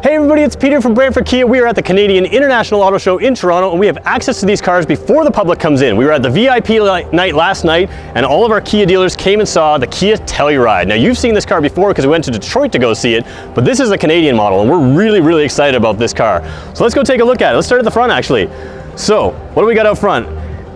Hey everybody, it's Peter from Brantford Kia. We are at the Canadian International Auto Show in Toronto, and we have access to these cars before the public comes in. We were at the VIP night last night, and all of our Kia dealers came and saw the Kia Telluride. Now you've seen this car before because we went to Detroit to go see it, but this is a Canadian model, and we're really excited about this car. So let's go take a look at it. Let's start at the front actually. So what do we got out front?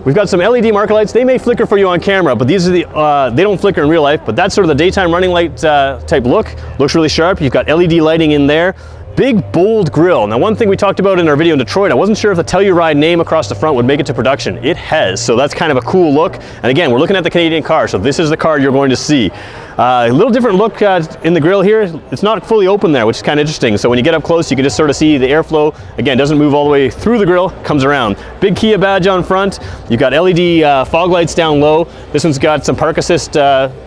We've got some LED marker lights. They may flicker for you on camera, but these are the, they don't flicker in real life, but that's sort of the daytime running light type look. Looks really sharp. You've got LED lighting in there. Big, bold grille. Now, one thing we talked about in our video in Detroit, I wasn't sure if the Telluride name across the front would make it to production. It has, so that's kind of a cool look. And again, we're looking at the Canadian car, so this is the car you're going to see. A little different look in the grille here. It's not fully open there, which is kind of interesting. So when you get up close, you can just sort of see the airflow. Again, doesn't move all the way through the grille, comes around. Big Kia badge on front. You've got LED fog lights down low. This one's got some park assist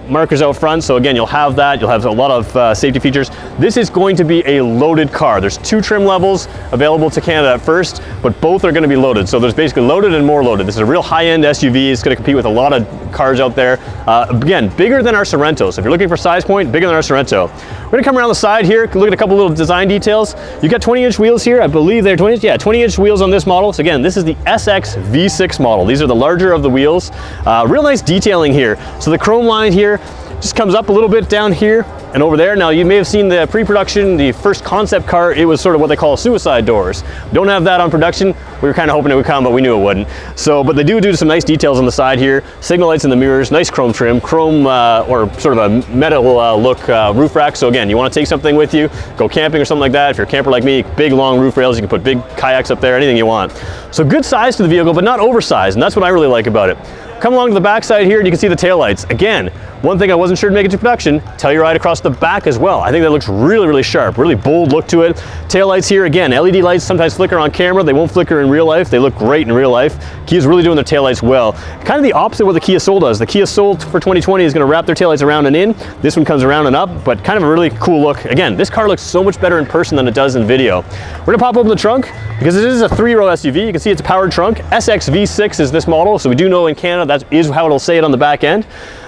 markers out front. So again, you'll have that. You'll have a lot of safety features. This is going to be a loaded car. There's 2 trim levels available to Canada at first, but both are going to be loaded. So there's basically loaded and more loaded. This is a real high-end SUV. It's going to compete with a lot of cars out there. Again, bigger than our Sorrento. So if you're looking for size point, bigger than our Sorrento. We're going to come around the side here, look at a couple little design details. You've got 20-inch wheels here. I believe they're 20-inch. Yeah, 20-inch wheels on this model. So again, this is the SX V6 model. These are the larger of the wheels. Real nice detailing here. So the chrome line here just comes up a little bit down here and over there. Now you may have seen the pre-production, the first concept car, it was sort of what they call suicide doors. Don't have that on production. We were kind of hoping it would come, but we knew it wouldn't. So, but they do some nice details on the side here. Signal lights in the mirrors, nice chrome trim, chrome or sort of a metal look roof rack. So again, you want to take something with you, go camping or something like that. If you're a camper like me, big long roof rails, you can put big kayaks up there, anything you want. So good size to the vehicle, but not oversized, and that's what I really like about it. Come along to the back side here and you can see the taillights. Again, one thing I wasn't sure to make it to production, Telluride across the back as well. I think that looks really sharp, really bold look to it. Taillights here, again, LED lights sometimes flicker on camera. They won't flicker in real life. They look great in real life. Kia's really doing their taillights well. Kind of the opposite of what the Kia Soul does. The Kia Soul for 2020 is going to wrap their taillights around and in. This one comes around and up, but kind of a really cool look. Again, this car looks so much better in person than it does in video. We're going to pop open the trunk because it is a 3-row SUV. You can see it's a powered trunk. SX V6 is this model, so we do know in Canada that is how it'll say it on the back end.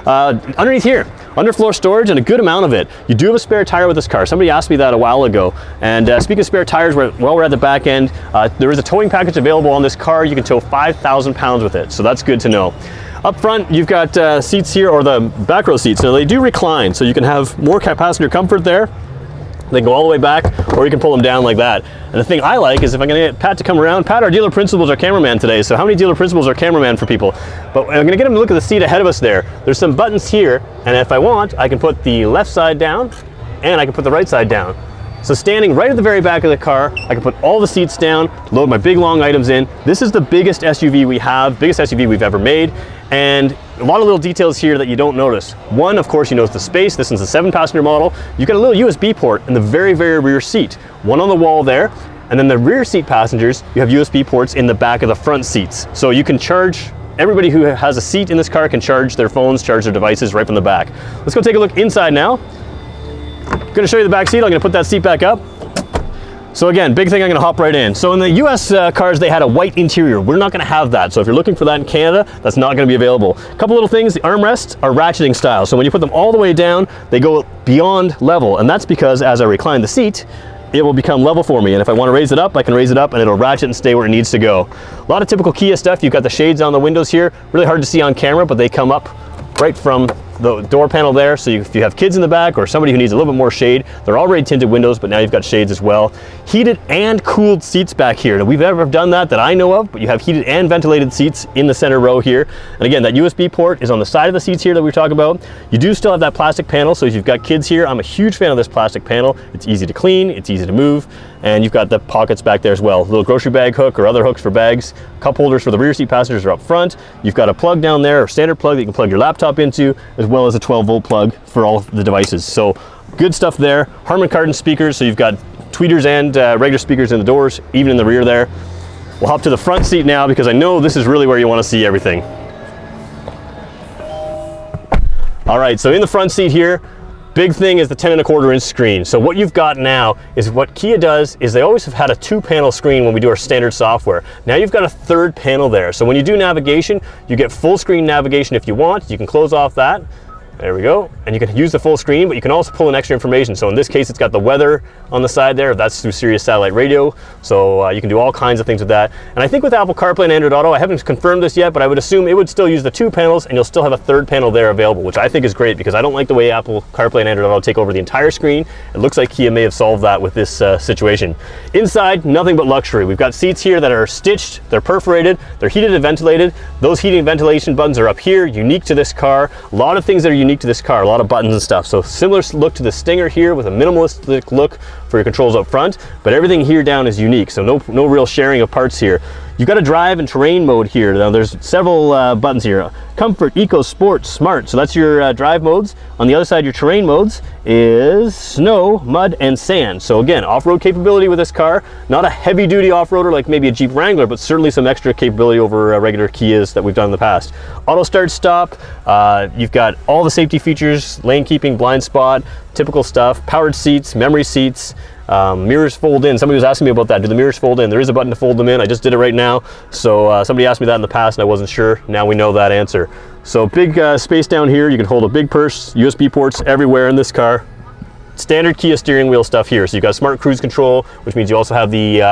Underneath here, underfloor storage and a good amount of it. You do have a spare tire with this car. Somebody asked me that a while ago. And speaking of spare tires, while we're at the back end, there is a towing package available on this car. You can tow 5,000 pounds with it, so that's good to know. Up front, you've got seats here, or the back row seats. Now they do recline, so you can have more passenger comfort there. They go all the way back, or you can pull them down like that. And the thing I like is if I'm gonna get Pat to come around, Pat, our dealer principal, is our cameraman today. So how many dealer principals are cameraman for people? But I'm gonna get him to look at the seat ahead of us there. There's some buttons here, and if I want, I can put the left side down, and I can put the right side down. So standing right at the very back of the car, I can put all the seats down, load my big long items in. This is the biggest SUV we have, biggest SUV we've ever made, and a lot of little details here that you don't notice. One, of course, you notice the space. This is a 7-passenger model. You've got a little USB port in the very rear seat. One on the wall there, and then the rear seat passengers, you have USB ports in the back of the front seats. So you can charge, everybody who has a seat in this car can charge their phones, charge their devices right from the back. Let's go take a look inside now. I'm gonna show you the back seat. I'm gonna put that seat back up. So again, big thing, I'm gonna hop right in. So in the US cars, they had a white interior. We're not gonna have that. So if you're looking for that in Canada, that's not gonna be available. A couple little things, the armrests are ratcheting style. So when you put them all the way down, they go beyond level. And that's because as I recline the seat, it will become level for me. And if I wanna raise it up, I can raise it up and it'll ratchet and stay where it needs to go. A lot of typical Kia stuff. You've got the shades on the windows here. Really hard to see on camera, but they come up right from the door panel there. So if you have kids in the back or somebody who needs a little bit more shade, they're already tinted windows, but now you've got shades as well. Heated and cooled seats back here. Now we've never done that I know of, but you have heated and ventilated seats in the center row here. And again, that USB port is on the side of the seats here that we talk about. You do still have that plastic panel, so if you've got kids here, I'm a huge fan of this plastic panel. It's easy to clean, it's easy to move, and you've got the pockets back there as well. A little grocery bag hook or other hooks for bags. Cup holders for the rear seat passengers are up front. You've got a plug down there, a standard plug that you can plug your laptop into, as well as a 12-volt plug for all the devices. So good stuff there. Harman Kardon speakers, so you've got tweeters and regular speakers in the doors, even in the rear there. We'll hop to the front seat now because I know this is really where you want to see everything. All right, so in the front seat here, big thing is the 10.25-inch screen. So what you've got now is what Kia does is they always have had a 2-panel screen when we do our standard software. Now you've got a 3rd panel there. So when you do navigation, you get full screen navigation if you want. You can close off that. There we go. And you can use the full screen, but you can also pull in extra information. So in this case, it's got the weather on the side there. That's through Sirius satellite radio. So you can do all kinds of things with that. And I think with Apple CarPlay and Android Auto, I haven't confirmed this yet, but I would assume it would still use the 2 panels and you'll still have a 3rd panel there available, which I think is great because I don't like the way Apple CarPlay and Android Auto take over the entire screen. It looks like Kia may have solved that with this situation. Inside, nothing but luxury. We've got seats here that are stitched, they're perforated, they're heated and ventilated. Those heating and ventilation buttons are up here, unique to this car. A lot of things that are unique to this car, a lot of buttons and stuff. So similar look to the Stinger here with a minimalistic look for your controls up front, but everything here down is unique. So no real sharing of parts here. You've got a drive and terrain mode here. Now there's several buttons here. Comfort, Eco, Sport, Smart. So that's your drive modes. On the other side, your terrain modes is snow, mud, and sand. So again, off-road capability with this car. Not a heavy-duty off-roader like maybe a Jeep Wrangler, but certainly some extra capability over regular Kias that we've done in the past. Auto start stop. You've got all the safety features, lane keeping, blind spot, typical stuff, powered seats, memory seats. Mirrors fold in. Somebody was asking me about that. Do the mirrors fold in? There is a button to fold them in. I just did it right now. So somebody asked me that in the past and I wasn't sure. Now we know that answer. So big space down here. You can hold a big purse, USB ports everywhere in this car. Standard Kia steering wheel stuff here. So you've got smart cruise control, which means you also have the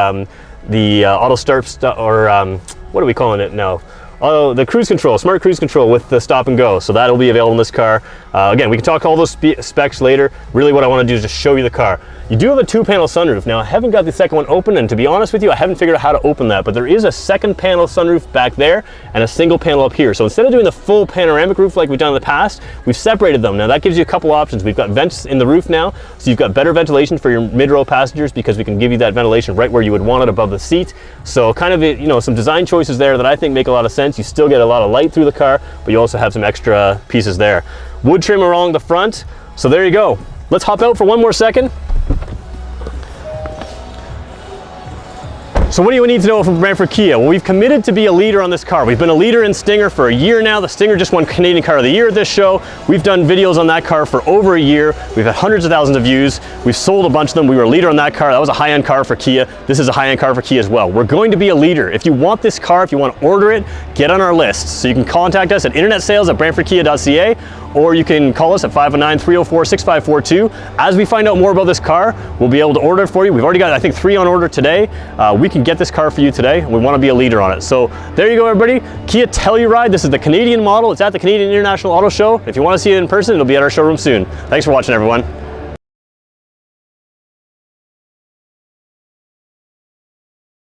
auto start or what are we calling it now? Oh, the cruise control, smart cruise control with the stop and go. So that'll be available in this car. Again, we can talk all those specs later. Really what I want to do is just show you the car. You do have a 2-panel sunroof. Now I haven't got the second one open, and to be honest with you, I haven't figured out how to open that, but there is a 2nd panel sunroof back there and a single panel up here. So instead of doing the full panoramic roof like we've done in the past, we've separated them. Now that gives you a couple options. We've got vents in the roof now, so you've got better ventilation for your mid-row passengers because we can give you that ventilation right where you would want it above the seat. So kind of, you know, some design choices there that I think make a lot of sense. You still get a lot of light through the car, but you also have some extra pieces there. Wood trim along the front. So there you go. Let's hop out for one more second. So what do you need to know from Brantford Kia? Well, we've committed to be a leader on this car. We've been a leader in Stinger for a year now. The Stinger just won Canadian Car of the Year at this show. We've done videos on that car for over a year. We've had hundreds of thousands of views. We've sold a bunch of them. We were a leader on that car. That was a high-end car for Kia. This is a high-end car for Kia as well. We're going to be a leader. If you want this car, if you want to order it, get on our list. So you can contact us at internetsales@brantfordkia.ca, or you can call us at 509-304-6542. As we find out more about this car, we'll be able to order it for you. We've already got, I think, 3 on order today. We can get this car for you today, and we want to be a leader on it. So there you go, everybody. Kia Telluride. This is the Canadian model. It's at the Canadian International Auto Show. If you want to see it in person, it'll be at our showroom soon. Thanks for watching, everyone.